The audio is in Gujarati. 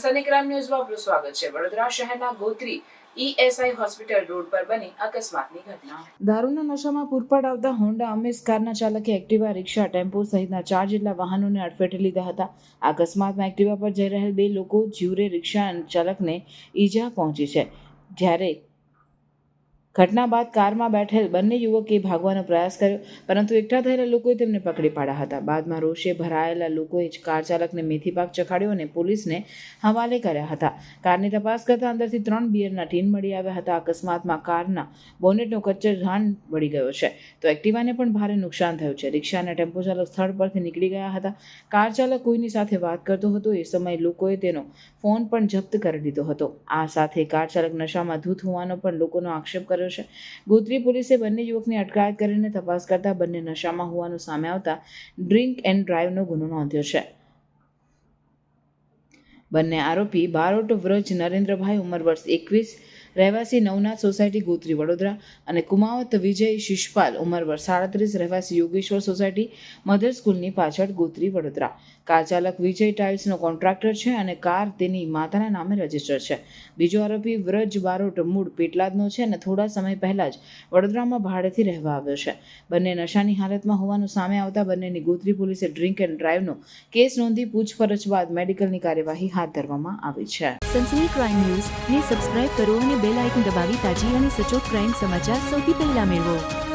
સનસની ક્રાઇમ ન્યૂઝમાં આપનું સ્વાગત છે। વડોદરા શહેરના ગોત્રી ઈએસઆઈ હોસ્પિટલ રોડ પર બની અકસ્માતની ઘટના। દારૂના નશામાં પૂરપાટ આવતા હોન્ડા અમેઝ કારના ચાલકે એક્ટિવા, રિક્ષા, ટેમ્પો સહિતના 4 જેટલા વાહનોને અડફેટે લીધા હતા। આ અકસ્માતમાં એક્ટિવા પર જઈ રહેલ 2 લોકો જીવરે રિક્ષા ચાલકને ઈજા પહોંચી છે, જ્યારે ઘટના બાદ કારમાં બેઠેલ બંને યુવકે ભાગવાનો પ્રયાસ કર્યો, પરંતુ એકઠા થયેલા લોકોએ તેમને પકડી પાડ્યા હતા। બાદમાં રોષે ભરાયેલા લોકોએ કાર ચાલકને મેથી પાક ચખાડ્યો અને પોલીસને હવાલે કર્યા હતા। કારની તપાસ કરતા અંદરથી 3 બિયરના ટીન મળી આવ્યા હતા। અકસ્માતમાં કારના બોનેટનો કચ્ચરઘાણ વળી ગયો છે, તો એક્ટિવાને પણ ભારે નુકસાન થયું છે। રિક્ષા અને ટેમ્પો ચાલક સ્થળ પરથી નીકળી ગયા હતા। કાર ચાલક કોઈની સાથે વાત કરતો હતો, એ સમયે લોકોએ તેનો ફોન પણ જપ્ત કરી લીધો હતો। આ સાથે કાર ચાલક નશામાં ધૂત હોવાનો પણ લોકોનો આક્ષેપ કર્યો છે। ગોત્રી પોલીસે બંને યુવકની અટકાયત કરીને તપાસ કરતા બંને નશામાં હોવાનું સામે આવતા ડ્રિંક એન્ડ ડ્રાઈવનો ગુનો નોંધ્યો છે। બંને આરોપી બારોટ વ્રજ નરેન્દ્રભાઈ, ઉંમર વર્ષ 21, રહેવાસી નવનાથ સોસાયટી, ગોત્રી, વડોદરા, અને કુમાવત વિજય શિષપાલ, ઉંમર વર્ષ 37, રહેવાસી યોગેશ્વર સોસાયટી, મધર સ્કૂલની પાછળ, ગોત્રી, વડોદરા। કાર ચાલક વિજય ટાઇલ્સનો કોન્ટ્રાક્ટર છે અને કાર તેની માતાના નામે રજીસ્ટર છે। બીજો આરોપી વ્રજ બારોટ મૂળ પેટલાદનો છે અને થોડા સમય પહેલા જ વડોદરામાં ભાડેથી રહેવા આવ્યો છે। બંને નશાની હાલતમાં હોવાનું સામે આવતા બંનેની ગોત્રી પોલીસે ડ્રિંક એન્ડ ડ્રાઈવનો કેસ નોંધી પૂછપરછ બાદ મેડિકલની કાર્યવાહી હાથ ધરવામાં આવી છે। સનસની ક્રાઇમ ન્યૂઝ ને સબસ્ક્રાઇબ કરો અને બેલ આઇકન દબાવી તાજી અને સચોટ ક્રાઇમ સમાચાર સૌથી પહેલા મેળવો।